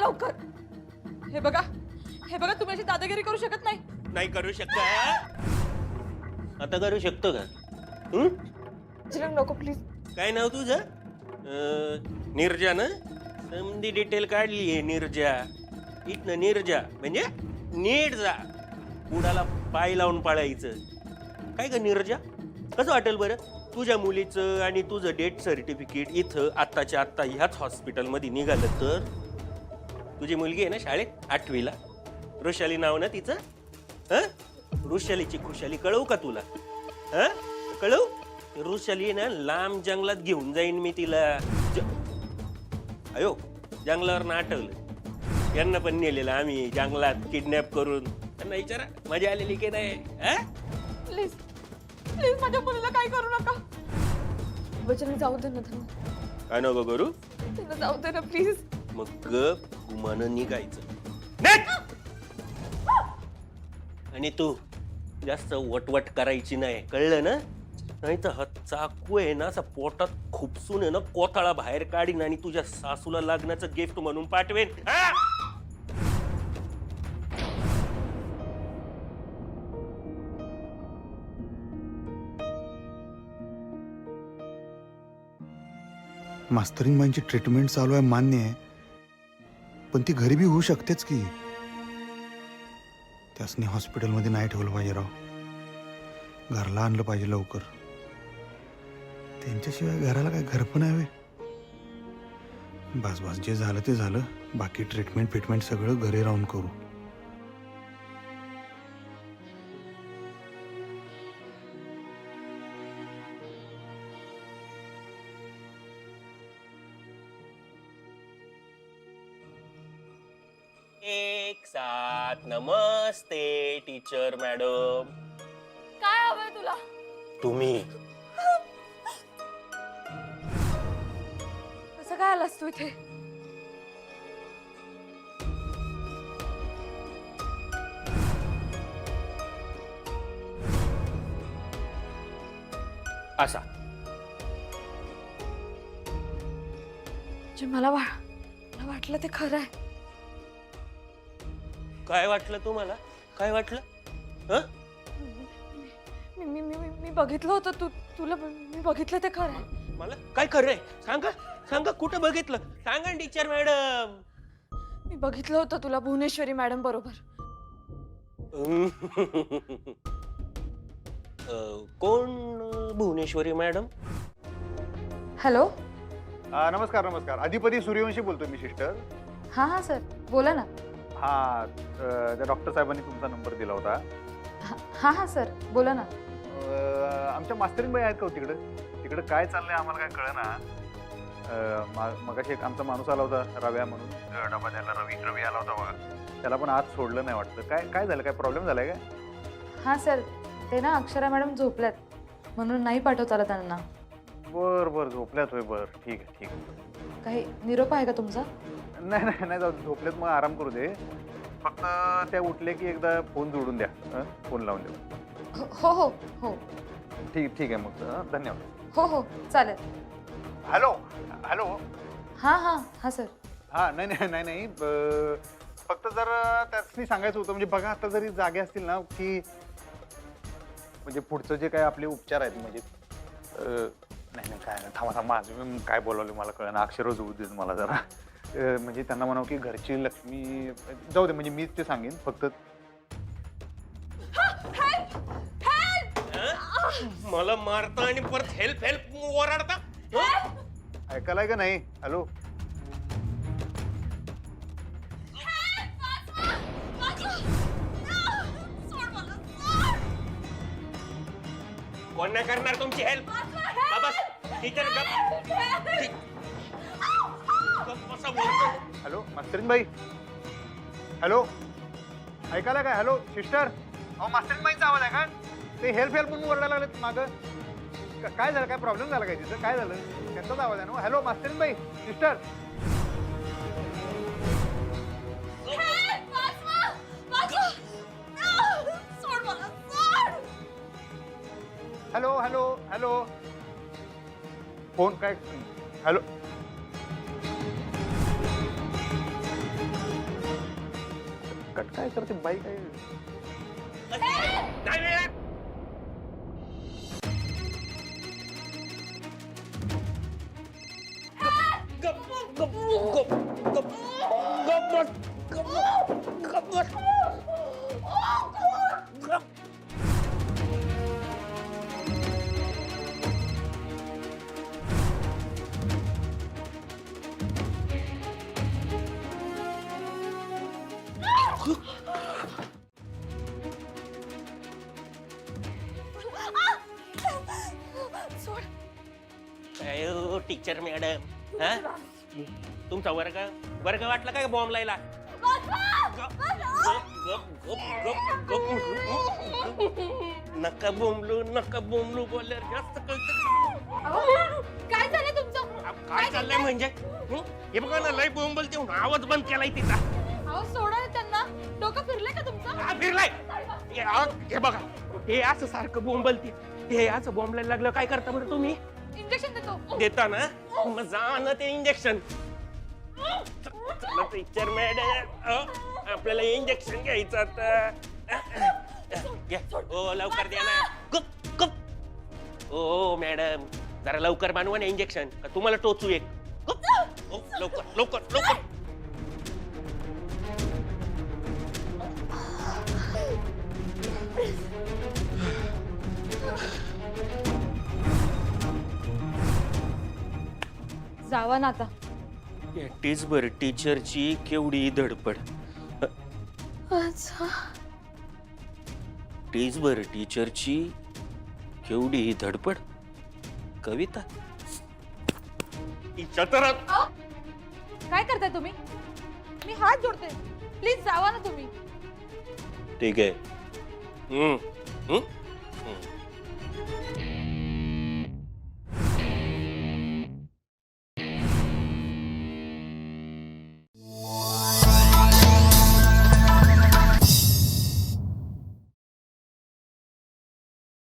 लवकर. हे बघा तुम्ही अशी दादागिरी करू शकत नाही. नाही करू शकता. आता करू शकतो का? बजरंग नको प्लीज. काय नाव तुझं? निर्जा ना? समधी डिटेल काढली आहे. निर्जा इथनं निर्जा म्हणजे नीट जा. बुडाला पाय लावून पाळायचं. काय ग निर्जा, कसं वाटेल बरं तुझ्या मुलीचं आणि तुझं डेथ सर्टिफिकेट इथं आत्ताच्या आत्ता ह्याच हॉस्पिटलमध्ये निघालं तर? तुझी मुलगी आहे ना शाळेत 8वीला, वृषाली नाव ना तिचं? वृषालीची खुशाली कळवू का तुला? कळवू? वृषाली ना लांब जंगलात घेऊन जाईन मी तिला. अयो जंगलावर ना आठवलं, यांना पण नेलेलं आम्ही जंगलात किडनॅप करून. त्यांना विचारा मजा आलेली की नाही? प्लीज प्लीज माझ्या मुलीला काय करू नका. बजरंग जाऊ दे ना त्यांना. काय नको करू? त्यांना जाऊ दे ना प्लीज. मग गप गुमानं निघायचं. आणि तू जास्त वटवट करायची नाही, कळलं ना? नाही तर हा चाकू आहे ना असा पोटात खुपसून आहे ना कोथळा बाहेर काढीन आणि तुझ्या सासूला लग्नाचं गिफ्ट म्हणून पाठवेन. मास्तरींबाईंची ट्रीटमेंट चालू आहे मान्य आहे, पण ती घरी बी होऊ शकतेच की. त्यासनी हॉस्पिटलमध्ये नाही ठेवलं पाहिजे राव, घरला आणलं पाहिजे लवकर. त्यांच्याशिवाय घराला काय घर पण आहे? बस बस, जे झालं ते झालं. बाकी ट्रीटमेंट सगळं घरी राहून करू. एक साथ नमस्ते टीचर मॅडम. काय हवंय तुला? तुम्ही कसं काय आलास तू इथे? असा जे मला वाटलं ते खरं आहे. काय वाटलं तुम्हाला? काय वाटलं? मी बघितलं होतं तुला. मी बघितलं ते खरं आहे. मला काय खरं आहे? सांगा सांगा, कुठं बघितलं? सांगा टीचर मॅडम. मी बघितलं होतं तुला भुवनेश्वरी मॅडम बरोबर. कोण भुवनेश्वरी मॅडम? हॅलो. नमस्कार नमस्कार. अधिपती सूर्यवंशी बोलतोय मी सिस्टर. हां सर बोला ना. हा त्या डॉक्टर साहेबांनी तुमचा नंबर दिला होता. हां सर बोला ना. आमच्या मास्तरीनबाई आहेत का हो तिकडं काय चाललंय आम्हाला काय कळना. मगाशी एक आमचा माणूस आला होता रव्या म्हणून, डबा द्यायला. रवी आला होता बघा. त्याला पण आज सोडलं नाही वाटतं. काय झालं? काय प्रॉब्लेम झालाय काय? हां सर, ते ना अक्षरा मॅडम झोपल्यात म्हणून नाही पाठवता आलं त्यांना. बरं झोपल्यात होय. बरं ठीक आहे. काही निरोप आहे का तुमचा? नाही जाऊ, झोपल्यात मग आराम करू दे. फक्त त्या उठले की एकदा फोन जोडून द्या. फोन लावून द्या. हो ठीक आहे मग. धन्यवाद. हो चालेल. हॅलो. हां सर. हां नाही फक्त जर त्यासनी सांगायचं होतं, म्हणजे बघा आता जरी जागे असतील ना की म्हणजे पुढचं जे काय आपले उपचार आहेत म्हणजे नाही काय नाही. थांबा माझं काय बोलावलं मला कळलं. अक्षरच होऊ देत मला जरा. म्हणजे त्यांना म्हणावं की घरची लक्ष्मी जाऊ दे, म्हणजे मीच ते सांगेन फक्त. मला मारता आणि परत हेल्प ओरडता. ऐकायलाय का नाही? हॅलो. कोण नाही करणार तुमची हेल्प? बाबा टीचर हॅलो मास्तरीनबाई. हॅलो ऐकायला काय? Hello sister. मास्तरीनबाईंचा आवाज आहे का? ते हेल्प म्हणून ओरडायला लागलेत मागं. काय झालं? काय प्रॉब्लेम झाला काय तिथं? काय झालं? त्यांचाच आवाज आहे ना. हॅलो मास्तरीनबाई. सिस्टर. हॅलो फोन काय? हॅलो कट काय करते बाई काय नाही मिळणार. गप, गप, गप, गप, गप बस, गप बस, गप बस. गप. सोड. अयो टीचर मॅडम, हा तुमचा वर्ग वर्ग वाटला काय बॉम्ब लायला? गप, गप, गप, गप, गप, गप. नका बोंबलू बोलल्यावर जास्त कळतं. अहो, काय झालं तुमचं? काय चाललंय म्हणजे हं? हे बघा ना, लय बोंबलते म्हणून आवाज बंद केलाय तिचा. अहो सोडा ना त्यांना. डोकं फिरलंय का तुमचं? हा, फिरलाय. हे बघा, हे असं सारखं बोंबलते. हे असं बोंबलायला लागलं काय करता बरं तुम्ही? इंजेक्शन देतो. देता ना मग जा ना ते इंजेक्शन. टीचर मॅडम, आपल्याला इंजेक्शन घ्यायचं आता. घ्या. ओ लवकर द्या ना. गुप गुप. ओ मॅडम, जरा लवकर बनवा ना इंजेक्शन. तुम्हाला टोचू एक. गुप. ओ, लवकर लवकर लवकर. जावा ना आता. टीचबर टीचरची केवढी धडपड. टीचबर टीचरची केवढी धडपड. कविता हिच्या तर काय करताय तुम्ही? मी हात जोडते. प्लीज जावा ना तुम्ही. ठीक आहे. हम्म हम्म